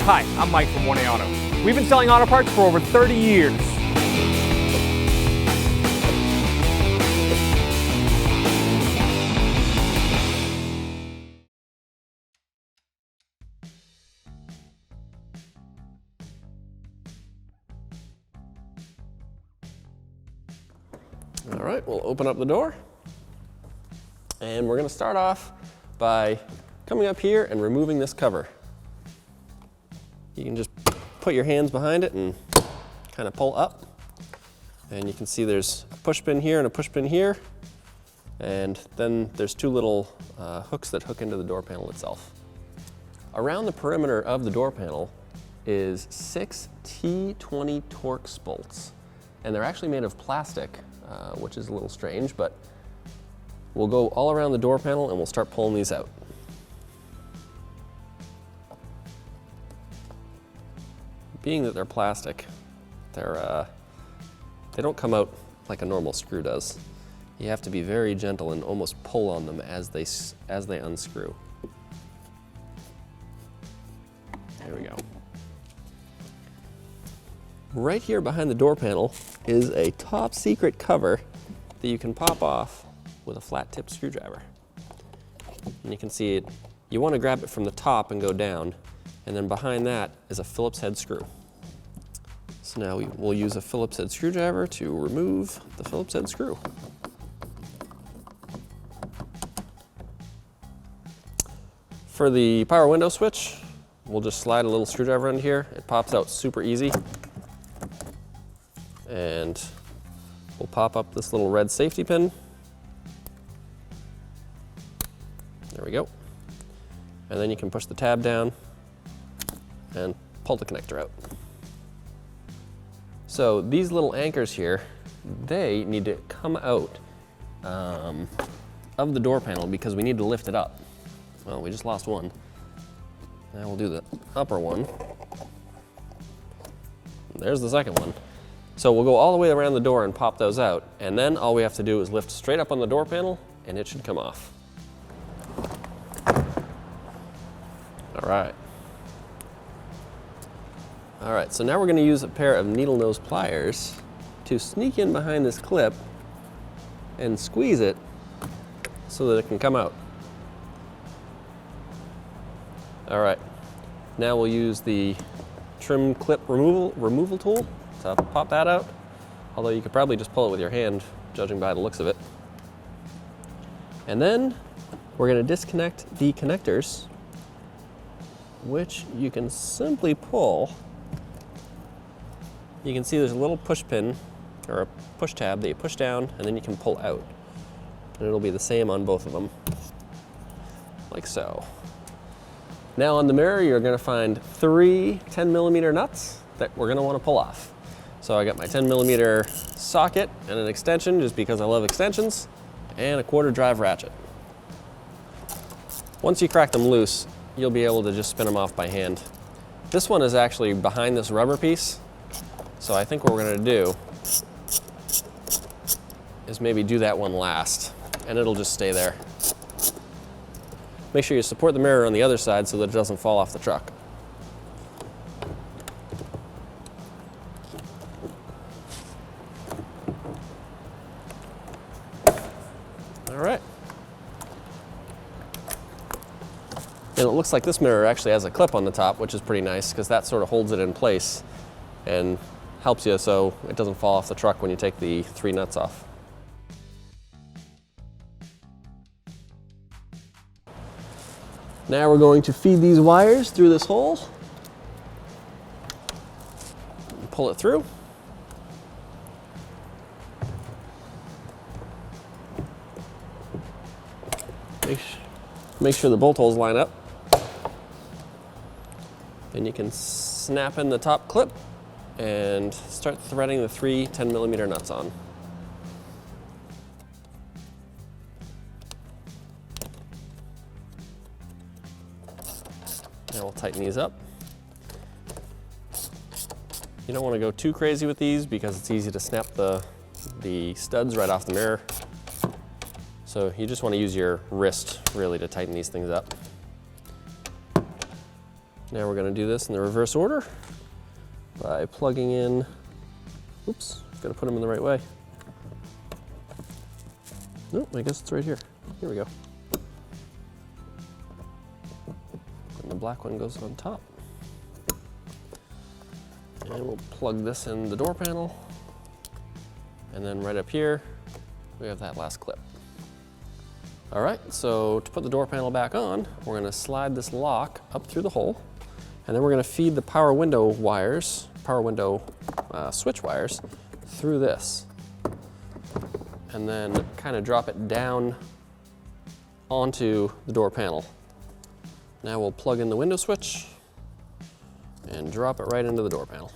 Hi, I'm Mike from 1A Auto. We've been selling auto parts for over 30 years. All right, we'll open up the door. And we're going to start off by coming up here and removing this cover. You can just put your hands behind it and kind of pull up. And you can see there's a push pin here and a push pin here. And then there's two little hooks that hook into the door panel itself. Around the perimeter of the door panel is 6 T20 Torx bolts. And they're actually made of plastic, which is a little strange, but we'll go all around the door panel and we'll start pulling these out. Being that they're plastic, they don't come out like a normal screw does. You have to be very gentle and almost pull on them as they unscrew. There we go. Right here behind the door panel is a top secret cover that you can pop off with a flat tip screwdriver. And you can see it, you want to grab it from the top and go down, and then behind that is a Phillips head screw. So now we'll use a Phillips head screwdriver to remove the Phillips head screw. For the power window switch, we'll just slide a little screwdriver in here. It pops out super easy. And we'll pop up this little red safety pin. There we go. And then you can push the tab down and pull the connector out. So these little anchors here, they need to come out of the door panel because we need to lift it up. Well, we just lost one. Now we'll do the upper one. There's the second one. So we'll go all the way around the door and pop those out, and then all we have to do is lift straight up on the door panel and it should come off. All right. All right, so now we're going to use a pair of needle nose pliers to sneak in behind this clip and squeeze it so that it can come out. All right, now we'll use the trim clip removal tool to pop that out, although you could probably just pull it with your hand, judging by the looks of it. And then we're going to disconnect the connectors, which you can simply pull. You can see there's a little push pin or a push tab that you push down and then you can pull out. And it'll be the same on both of them, like so. Now on the mirror, you're going to find 3 10mm nuts that we're going to want to pull off. So I got my 10mm socket and an extension just because I love extensions, and a 1/4 drive ratchet. Once you crack them loose, you'll be able to just spin them off by hand. This one is actually behind this rubber piece, so I think what we're going to do is maybe do that one last, and it'll just stay there. Make sure you support the mirror on the other side so that it doesn't fall off the truck. All right. And it looks like this mirror actually has a clip on the top, which is pretty nice because that sort of holds it in place and helps you so it doesn't fall off the truck when you take the 3 nuts off. Now we're going to feed these wires through this hole. Pull it through. Make sure the bolt holes line up. Then you can snap in the top clip and start threading the 3 10mm nuts on. Now we'll tighten these up. You don't want to go too crazy with these because it's easy to snap the studs right off the mirror. So you just want to use your wrist really to tighten these things up. Now we're going to do this in the reverse order by plugging in, oops, got to put them in the right way. Nope, I guess it's right here. Here we go. And the black one goes on top. And we'll plug this in the door panel. And then right up here, we have that last clip. All right, so to put the door panel back on, we're going to slide this lock up through the hole, and then we're going to feed the power window wires, switch wires, through this, and then kind of drop it down onto the door panel. Now we'll plug in the window switch and drop it right into the door panel.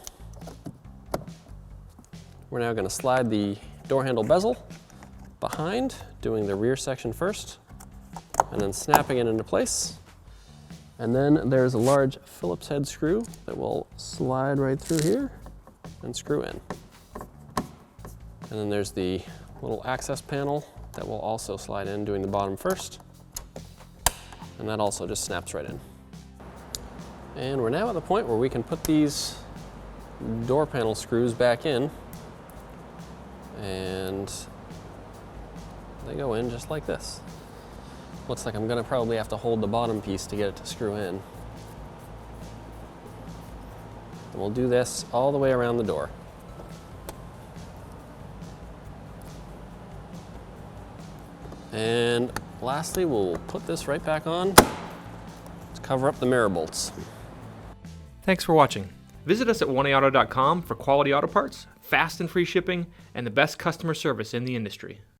We're now going to slide the door handle bezel behind, doing the rear section first, and then snapping it into place. And then there's a large Phillips head screw that will slide right through here and screw in. And then there's the little access panel that will also slide in, doing the bottom first. And that also just snaps right in. And we're now at the point where we can put these door panel screws back in, and they go in just like this. Looks like I'm gonna probably have to hold the bottom piece to get it to screw in. And we'll do this all the way around the door. And lastly, we'll put this right back on to cover up the mirror bolts. Thanks for watching. Visit us at oneauto.com for quality auto parts, fast and free shipping, and the best customer service in the industry.